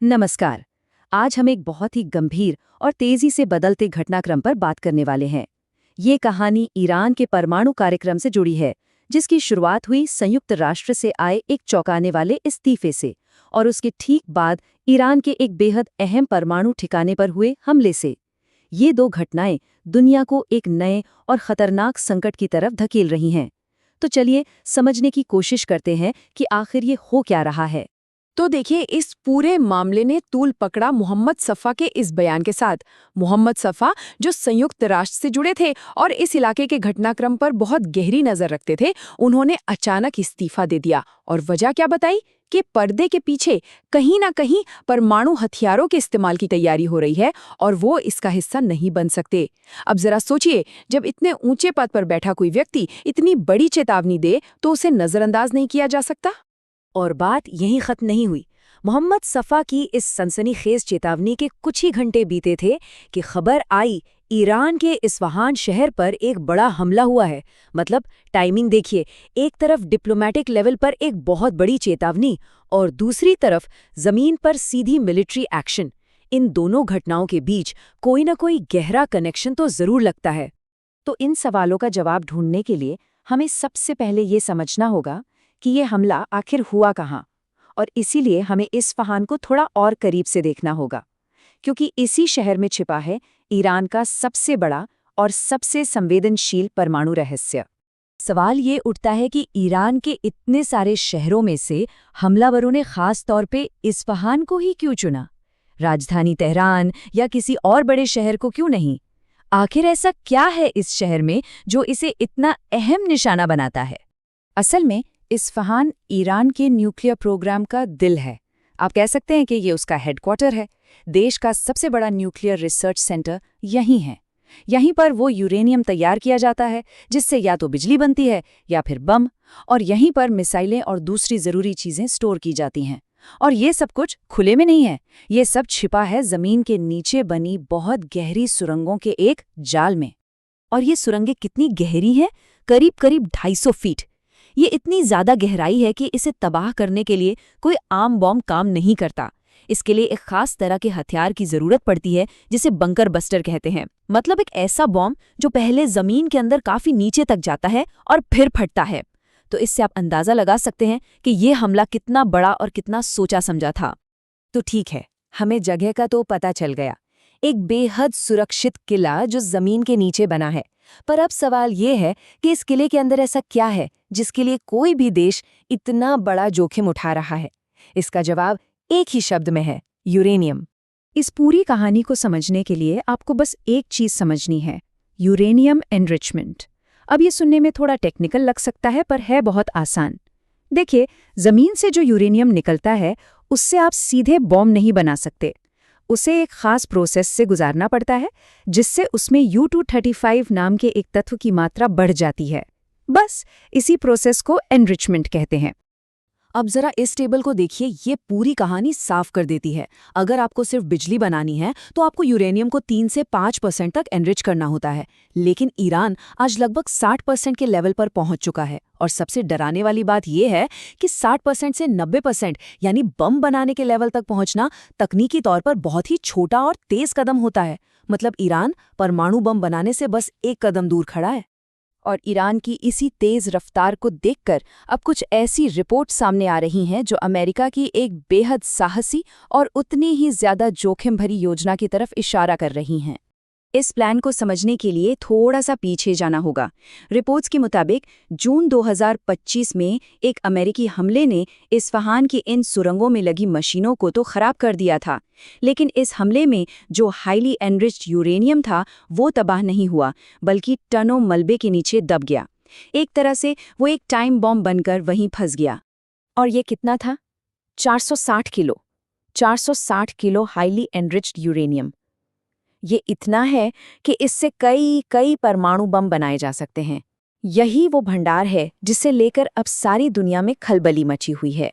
नमस्कार। आज हम एक बहुत ही गंभीर और तेजी से बदलते घटनाक्रम पर बात करने वाले हैं। ये कहानी ईरान के परमाणु कार्यक्रम से जुड़ी है, जिसकी शुरुआत हुई संयुक्त राष्ट्र से आए एक चौंकाने वाले इस्तीफे से और उसके ठीक बाद ईरान के एक बेहद अहम परमाणु ठिकाने पर हुए हमले से। ये दो घटनाएं दुनिया को एक नए और खतरनाक संकट की तरफ धकेल रही हैं। तो चलिए समझने की कोशिश करते हैं कि आखिर ये हो क्या रहा है। तो देखिए, इस पूरे मामले ने तूल पकड़ा मोहम्मद सफ़ा के इस बयान के साथ। मोहम्मद सफ़ा जो संयुक्त राष्ट्र से जुड़े थे और इस इलाके के घटनाक्रम पर बहुत गहरी नजर रखते थे, उन्होंने अचानक इस्तीफा दे दिया। और वजह क्या बताई कि पर्दे के पीछे कहीं ना कहीं परमाणु हथियारों के इस्तेमाल की तैयारी हो रही है और वो इसका हिस्सा नहीं बन सकते। अब जरा सोचिए, जब इतने ऊंचे पद पर बैठा कोई व्यक्ति इतनी बड़ी चेतावनी दे तो उसे नजरअंदाज नहीं किया जा सकता। और बात यहीं खत्म नहीं हुई। मोहम्मद सफ़ा की इस सनसनीखेज चेतावनी के कुछ ही घंटे बीते थे कि खबर आई ईरान के इस्फहान शहर पर एक बड़ा हमला हुआ है। मतलब टाइमिंग देखिए, एक तरफ डिप्लोमेटिक लेवल पर एक बहुत बड़ी चेतावनी और दूसरी तरफ जमीन पर सीधी मिलिट्री एक्शन। इन दोनों घटनाओं के बीच कोई न कोई गहरा कनेक्शन तो जरूर लगता है। तो इन सवालों का जवाब ढूंढने के लिए हमें सबसे पहले ये समझना होगा कि ये हमला आखिर हुआ कहाँ, और इसीलिए हमें इस्फहान को थोड़ा और करीब से देखना होगा, क्योंकि इसी शहर में छिपा है ईरान का सबसे बड़ा और सबसे संवेदनशील परमाणु रहस्य। सवाल ये उठता है कि ईरान के इतने सारे शहरों में से हमलावरों ने खास तौर पे इस्फहान को ही क्यों चुना? राजधानी तेहरान या किसी और बड़े शहर को क्यों नहीं? आखिर ऐसा क्या है इस शहर में जो इसे इतना अहम निशाना बनाता है? असल में इस्फहान ईरान के न्यूक्लियर प्रोग्राम का दिल है। आप कह सकते हैं कि ये उसका हेडक्वार्टर है। देश का सबसे बड़ा न्यूक्लियर रिसर्च सेंटर यहीं है। यहीं पर वो यूरेनियम तैयार किया जाता है, जिससे या तो बिजली बनती है या फिर बम, और यहीं पर मिसाइलें और दूसरी ज़रूरी चीज़ें स्टोर की जाती हैं। और ये सब कुछ खुले में नहीं है, ये सब छिपा है ज़मीन के नीचे बनी बहुत गहरी सुरंगों के एक जाल में। और ये सुरंगें कितनी गहरी हैं? करीब करीब 250 फीट। ये इतनी ज्यादा गहराई है कि इसे तबाह करने के लिए कोई आम बॉम्ब काम नहीं करता। इसके लिए एक खास तरह के हथियार की जरूरत पड़ती है, जिसे बंकर बस्टर कहते हैं। मतलब एक ऐसा बॉम्ब जो पहले जमीन के अंदर काफी नीचे तक जाता है और फिर फटता है। तो इससे आप अंदाजा लगा सकते हैं कि ये हमला कितना बड़ा और कितना सोचा समझा था। तो ठीक है, हमें जगह का तो पता चल गया, एक बेहद सुरक्षित किला जो जमीन के नीचे बना है। पर अब सवाल ये है कि इस किले के अंदर ऐसा क्या है जिसके लिए कोई भी देश इतना बड़ा जोखिम उठा रहा है? इसका जवाब एक ही शब्द में है, यूरेनियम। इस पूरी कहानी को समझने के लिए आपको बस एक चीज समझनी है, यूरेनियम एनरिचमेंट। अब ये सुनने में थोड़ा टेक्निकल लग सकता है, पर है बहुत आसान। देखिए, जमीन से जो यूरेनियम निकलता है उससे आप सीधे बॉम्ब नहीं बना सकते। उसे एक खास प्रोसेस से गुजारना पड़ता है, जिससे उसमें U-235 नाम के एक तत्व की मात्रा बढ़ जाती है। बस इसी प्रोसेस को एनरिचमेंट कहते हैं। अब जरा इस टेबल को देखिए, ये पूरी कहानी साफ कर देती है। अगर आपको सिर्फ बिजली बनानी है तो आपको यूरेनियम को 3 से 5% तक एनरिच करना होता है। लेकिन ईरान आज लगभग 60% के लेवल पर पहुंच चुका है। और सबसे डराने वाली बात यह है कि 60% से 90% यानी बम बनाने के लेवल तक पहुंचना तकनीकी तौर पर बहुत ही छोटा और तेज कदम होता है। मतलब ईरान परमाणु बम बनाने से बस एक कदम दूर खड़ा है। और ईरान की इसी तेज रफ्तार को देखकर अब कुछ ऐसी रिपोर्ट सामने आ रही हैं जो अमेरिका की एक बेहद साहसी और उतनी ही ज्यादा जोखिम भरी योजना की तरफ इशारा कर रही हैं। इस प्लान को समझने के लिए थोड़ा सा पीछे जाना होगा। रिपोर्ट्स के मुताबिक जून 2025 में एक अमेरिकी हमले ने इस्फहान की इन सुरंगों में लगी मशीनों को तो खराब कर दिया था, लेकिन इस हमले में जो हाईली एनरिच्ड यूरेनियम था वो तबाह नहीं हुआ, बल्कि टनों मलबे के नीचे दब गया। एक तरह से वो एक टाइम बॉम्ब बनकर वहीं फंस गया। और ये कितना था? 460 kilo. 460 kilo highly enriched uranium. ये इतना है कि इससे कई परमाणु बम बनाए जा सकते हैं। यही वो भंडार है जिसे लेकर अब सारी दुनिया में खलबली मची हुई है।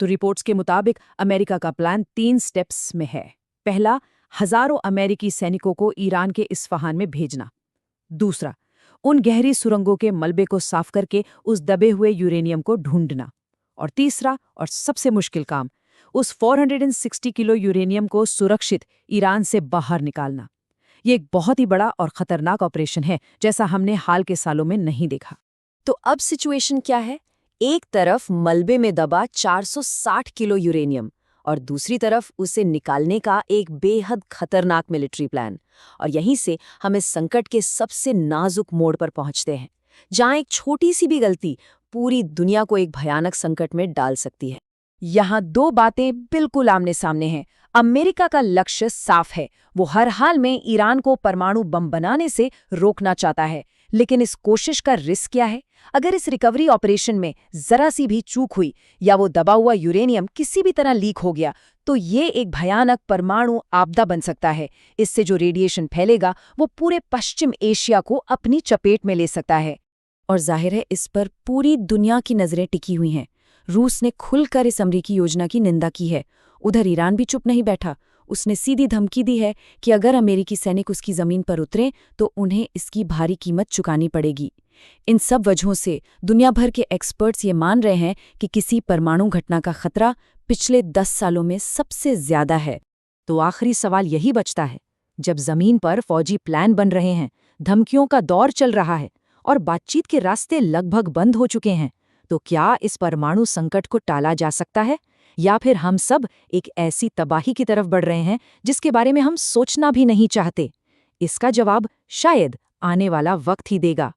तो रिपोर्ट्स के मुताबिक अमेरिका का प्लान 3 स्टेप्स में है। पहला, हजारों अमेरिकी सैनिकों को ईरान के इस्फहान में भेजना। दूसरा, उन गहरी सुरंगों के मलबे को साफ करके उस दबे हुए यूरेनियम को ढूंढना। और तीसरा और सबसे मुश्किल काम, उस 460 किलो यूरेनियम को सुरक्षित ईरान से बाहर निकालना। ये एक बहुत ही बड़ा और खतरनाक ऑपरेशन है, जैसा हमने हाल के सालों में नहीं देखा। तो अब सिचुएशन क्या है? एक तरफ मलबे में दबा 460 किलो यूरेनियम और दूसरी तरफ उसे निकालने का एक बेहद खतरनाक मिलिट्री प्लान। और यहीं से हम इस संकट के सबसे नाजुक मोड़ पर पहुंचते हैं, जहां एक छोटी सी भी गलती पूरी दुनिया को एक भयानक संकट में डाल सकती है। यहाँ दो बातें बिल्कुल आमने सामने हैं। अमेरिका का लक्ष्य साफ है, वो हर हाल में ईरान को परमाणु बम बनाने से रोकना चाहता है। लेकिन इस कोशिश का रिस्क क्या है? अगर इस रिकवरी ऑपरेशन में जरा सी भी चूक हुई या वो दबा हुआ यूरेनियम किसी भी तरह लीक हो गया, तो ये एक भयानक परमाणु आपदा बन सकता है। इससे जो रेडिएशन फैलेगा वो पूरे पश्चिम एशिया को अपनी चपेट में ले सकता है। और जाहिर है इस पर पूरी दुनिया की नजरें टिकी हुई हैं। रूस ने खुलकर इस अमेरिकी योजना की निंदा की है। उधर ईरान भी चुप नहीं बैठा। उसने सीधी धमकी दी है कि अगर अमेरिकी सैनिक उसकी जमीन पर उतरें तो उन्हें इसकी भारी कीमत चुकानी पड़ेगी। इन सब वजहों से दुनिया भर के एक्सपर्ट्स ये मान रहे हैं कि किसी परमाणु घटना का खतरा पिछले 10 सालों में सबसे ज्यादा है। तो आखिरी सवाल यही बचता है, जब जमीन पर फौजी प्लान बन रहे हैं, धमकियों का दौर चल रहा है और बातचीत के रास्ते लगभग बंद हो चुके हैं, तो क्या इस परमाणु संकट को टाला जा सकता है, या फिर हम सब एक ऐसी तबाही की तरफ बढ़ रहे हैं जिसके बारे में हम सोचना भी नहीं चाहते? इसका जवाब शायद आने वाला वक्त ही देगा।